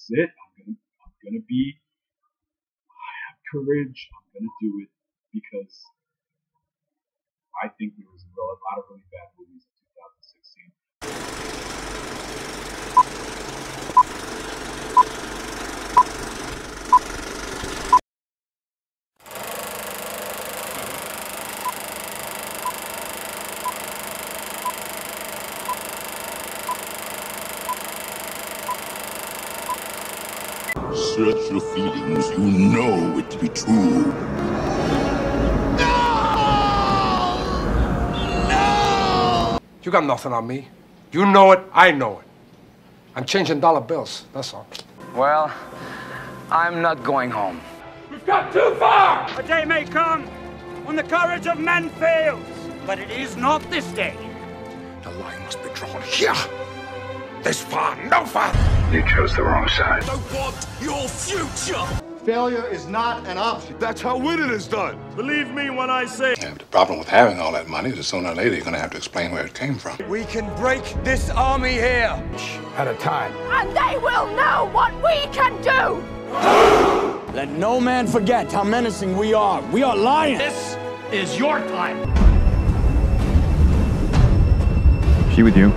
is it. I'm gonna be have courage. I'm gonna do it because I think there was a lot of really bad movies in 2016. Search your feelings. You know it to be true. You got nothing on me. You know it, I know it. I'm changing dollar bills, that's all. Well, I'm not going home. We've got too far! A day may come when the courage of men fails, but it is not this day. The line must be drawn here. This far, no farther. You chose the wrong side. I want your future. Failure is not an option. That's how winning is done. Believe me when I say Yeah, but the problem with having all that money is that sooner or later you're going to have to explain where it came from. We can break this army here. At a time. And they will know what we can do! Let no man forget how menacing we are. We are lions. this is your time. She with you?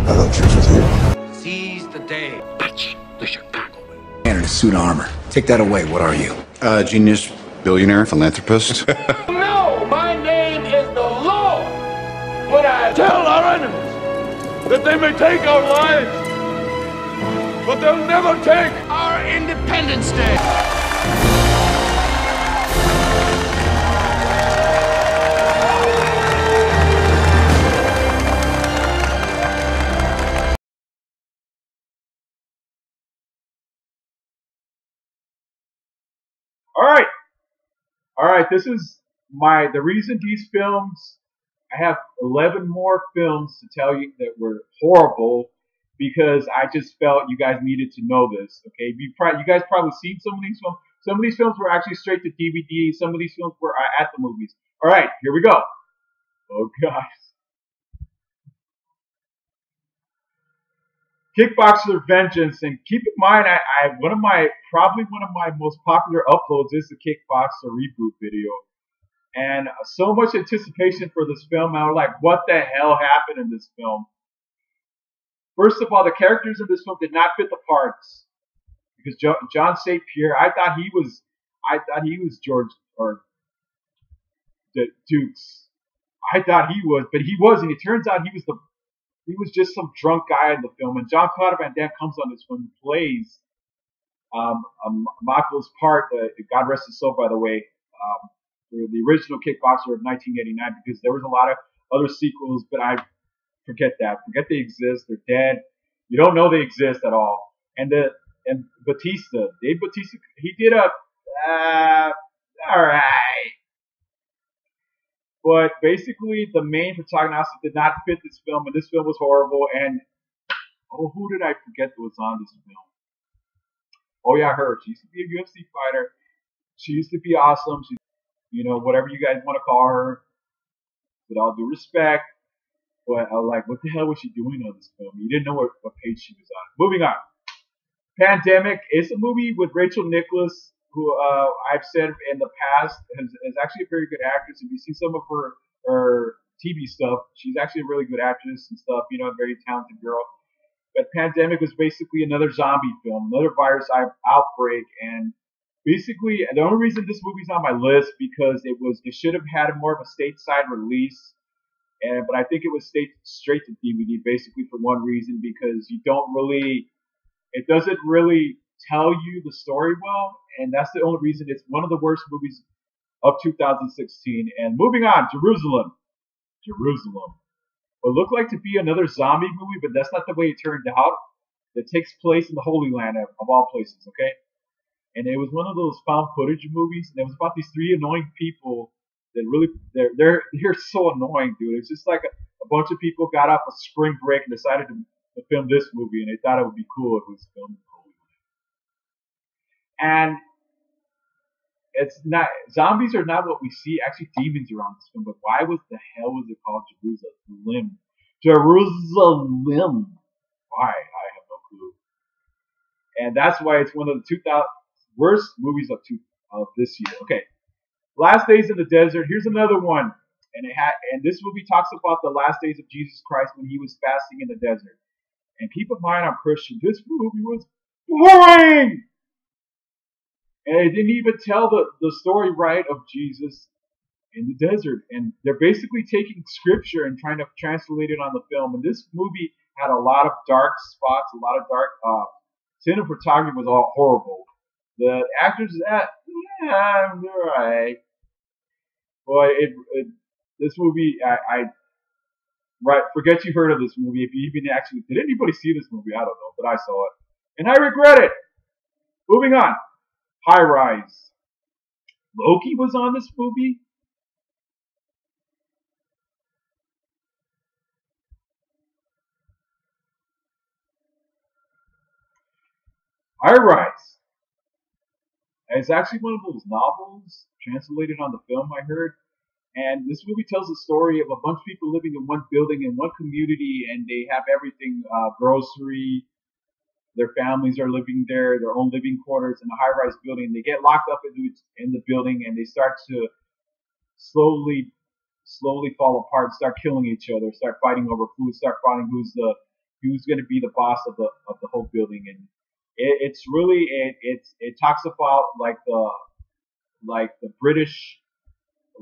I thought she was with you. Seize the day. That's the Chicago way. Man in a suit of armor. Take that away. What are you? Genius, billionaire, philanthropist. No, my name is the Lord. When I tell our enemies that they may take our lives, but they'll never take our Independence Day. All right. This is the reason these films. I have 11 more films to tell you that were horrible because I just felt you guys needed to know this. Okay, you guys probably seen some of these films. Some of these films were actually straight to DVD. Some of these films were at the movies. All right, here we go. Oh gosh. Kickboxer Vengeance, and keep in mind, probably one of my most popular uploads is the Kickboxer reboot video, and so much anticipation for this film. I was like, what the hell happened in this film? First of all, the characters in this film did not fit the parts because John St. Pierre, I thought he was George or the Dukes. I thought he was, but he wasn't. It turns out he was just some drunk guy in the film. And John Claude Van Damme comes on this film and plays Michael's part. God rest his soul, by the way, for the original Kickboxer of 1989, because there was a lot of other sequels, but I forget that. Forget they exist. They're dead. You don't know they exist at all. And Batista, Dave Batista, he did all right. But basically, the main protagonist did not fit this film, and this film was horrible. And who did I forget that was on this film? Oh yeah, her. She used to be a UFC fighter. She used to be awesome. She, whatever you guys want to call her, with all due respect. But I was like, what the hell was she doing on this film? You didn't know what page she was on. Moving on. Pandemic is a movie with Rachel Nicholas, who I've said in the past is actually a very good actress. If you see some of her TV stuff, she's actually a really good actress and stuff, a very talented girl. But Pandemic was basically another zombie film, another virus outbreak, and basically the only reason this movie's on my list because it should have had more of a stateside release, but I think it was straight to DVD basically for one reason, because it doesn't really tell you the story well, and that's the only reason. It's one of the worst movies of 2016. And moving on, Jerusalem. What looked like to be another zombie movie, but that's not the way it turned out. It takes place in the Holy Land of all places, okay? And it was one of those found footage movies, and it was about these three annoying people that really they're so annoying, dude. It's just like a bunch of people got off a spring break and decided to film this movie, and they thought it would be cool if it was filmed in the Holy Land. And it's not, zombies are not what we see. Actually, demons are on this film, but why the hell was it called Jerusalem? Jerusalem. Why? I have no clue. And that's why it's one of the 2000 worst movies of this year. Okay, Last Days in the Desert. Here's another one, and this movie talks about the last days of Jesus Christ when he was fasting in the desert. And keep in mind, I'm Christian. This movie was boring, and it didn't even tell the story right of Jesus in the desert. And they're basically taking scripture and trying to translate it on the film. And this movie had a lot of dark spots, a lot of dark. Cinematography was all horrible. The actors, they're alright. Boy, this movie, right, forget you heard of this movie. If you even actually, did anybody see this movie? I don't know, but I saw it. And I regret it. Moving on. High Rise. Loki was on this movie. High Rise. It's actually one of those novels translated on the film, I heard. And this movie tells the story of a bunch of people living in one building, in one community, and they have everything, grocery. Their families are living there, their own living quarters in a high-rise building. They get locked up in the building, and they start to slowly fall apart, start killing each other, start fighting over food, start fighting who's going to be the boss of the whole building. And it's really it talks about like the British,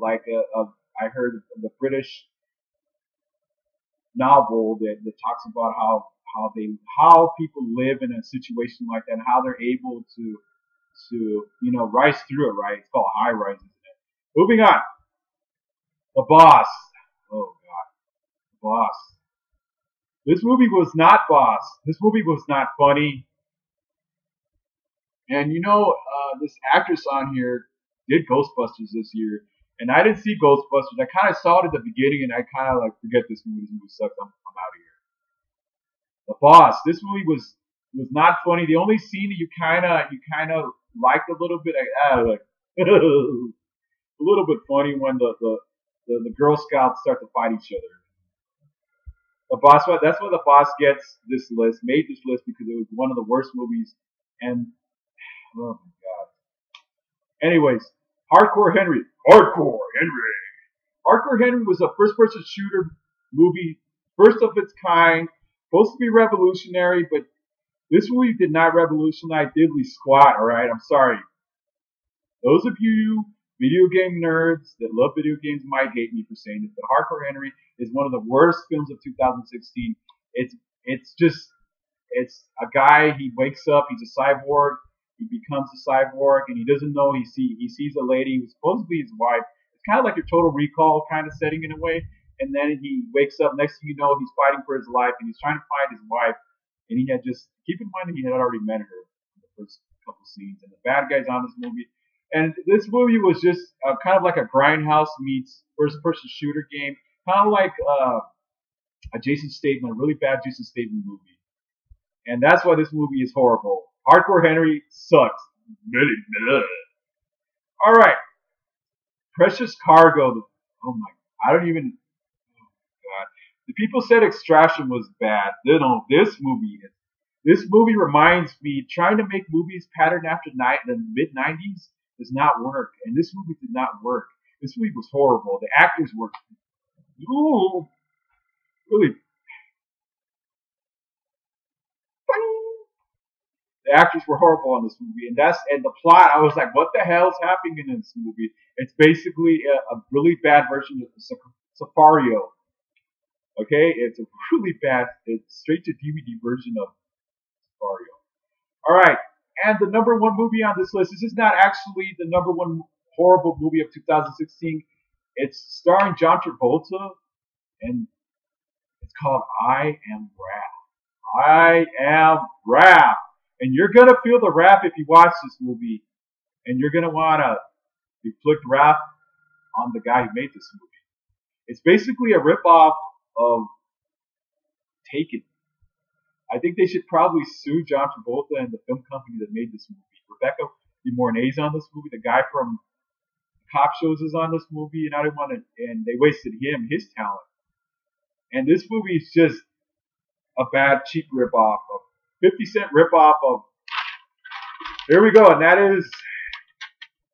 I heard the British novel that talks about how people live in a situation like that and how they're able to rise through it. Right? It's called High Rise, isn't it? Moving on. The Boss. Oh God, The Boss. This movie was not Boss. This movie was not funny. And this actress on here did Ghostbusters this year, and I didn't see Ghostbusters. I kind of saw it at the beginning, and I kind of forget this movie. This movie sucks. I'm out of here. The Boss. This movie was not funny. The only scene that you kind of liked a little bit, a little bit funny when the Girl Scouts start to fight each other. The Boss. That's why The Boss gets this list. Made this list because it was one of the worst movies. And oh my God. Anyways, Hardcore Henry. Hardcore Henry was a first-person shooter movie, first of its kind, supposed to be revolutionary, but this movie did not revolutionize diddly squat, alright? I'm sorry. Those of you video game nerds that love video games might hate me for saying this, but Hardcore Henry is one of the worst films of 2016. It's a guy, he wakes up, he's a cyborg, he becomes a cyborg, and he doesn't know, he sees a lady who's supposed to be his wife. It's kind of like a Total Recall kind of setting in a way, and then he wakes up, next thing you know, he's fighting for his life, and he's trying to find his wife, and he had just, keep in mind that he had already met her in the first couple scenes, and the bad guy's on this movie. And this movie was just kind of like a Grindhouse meets first-person shooter game, kind of like a Jason Statham, a really bad Jason Statham movie. And that's why this movie is horrible. Hardcore Henry sucks. Alright. Precious Cargo. Oh my, I don't even, oh God. The people said Extraction was bad. This movie reminds me, trying to make movies patterned after the mid-90s does not work. And this movie did not work. This movie was horrible. The actors were really. The actors were horrible on this movie, and the plot. I was like, "What the hell is happening in this movie?" It's basically a really bad version of Sicario. Okay, it's a really bad, it's straight to DVD version of Sicario. All right, and the number one movie on this list. This is not actually the number one horrible movie of 2016. It's starring John Travolta, and it's called I Am Wrath. I Am Wrath. And you're going to feel the wrath if you watch this movie. And you're going to want to inflict wrath on the guy who made this movie. It's basically a ripoff of Taken. I think they should probably sue John Travolta and the film company that made this movie. Rebecca De Mornay's on this movie. The guy from Cop Shows is on this movie. And they wasted his talent. And this movie is just a bad, cheap ripoff of 50 Cent ripoff of There we go, and that is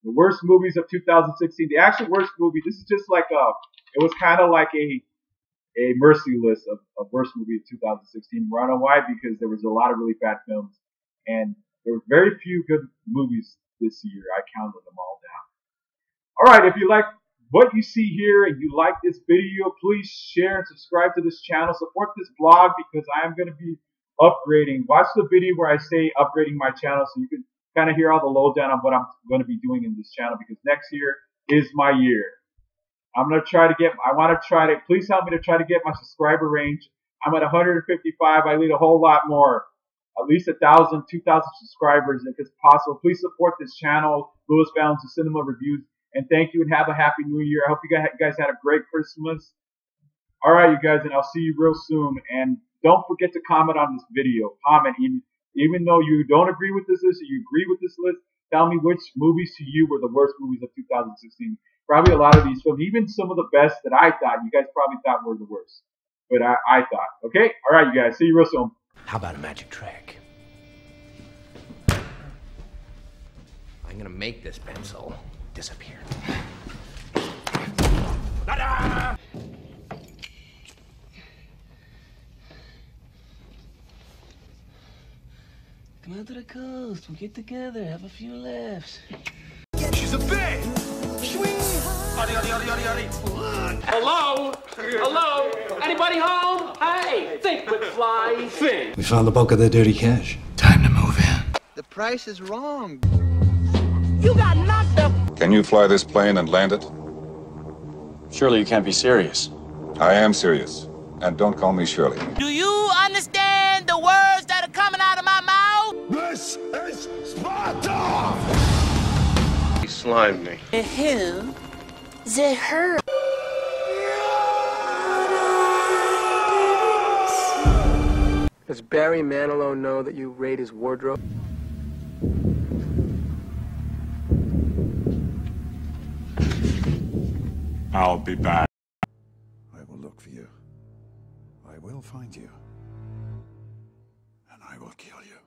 the worst movies of 2016. The actual worst movie. This is just like it was kind of like a mercy list of worst movies of 2016. I don't know why, because there was a lot of really bad films, and there were very few good movies this year. I counted them all down. All right, if you like what you see here and you like this video, please share and subscribe to this channel. Support this blog because I am going to be upgrading. Watch the video where I say upgrading my channel so you can kind of hear all the lowdown on what I'm going to be doing in this channel, because next year is my year. I'm going to try to get, please help me to try to get my subscriber range. I'm at 155. I need a whole lot more. At least 1,000, 2,000 subscribers if it's possible. Please support this channel, Louis Valenzuela Cinema Reviews. And thank you and have a happy new year. I hope you guys had a great Christmas. All right, you guys, and I'll see you real soon. And don't forget to comment on this video. Comment, even though you don't agree with this list or you agree with this list, tell me which movies to you were the worst movies of 2016. Probably a lot of these films, even some of the best that I thought you guys probably thought were the worst. But I thought. Okay? All right, you guys. See you real soon. How about a magic trick? I'm gonna make this pencil disappear. Ta-da! Come out to the coast. We'll get together. Have a few laughs. She's a bitch! Hello? Hello? Anybody home? Hey, think with fly, think. We found the bulk of the dirty cash. Time to move in. The price is wrong. You got knocked up. Can you fly this plane and land it? Surely you can't be serious. I am serious. And don't call me Shirley. Do you understand the words that are coming out of my mouth? This is Sparta! He slimed me. Who? The her. Does Barry Manilow know that you raid his wardrobe? I'll be back. I will look for you. I will find you. And I will kill you.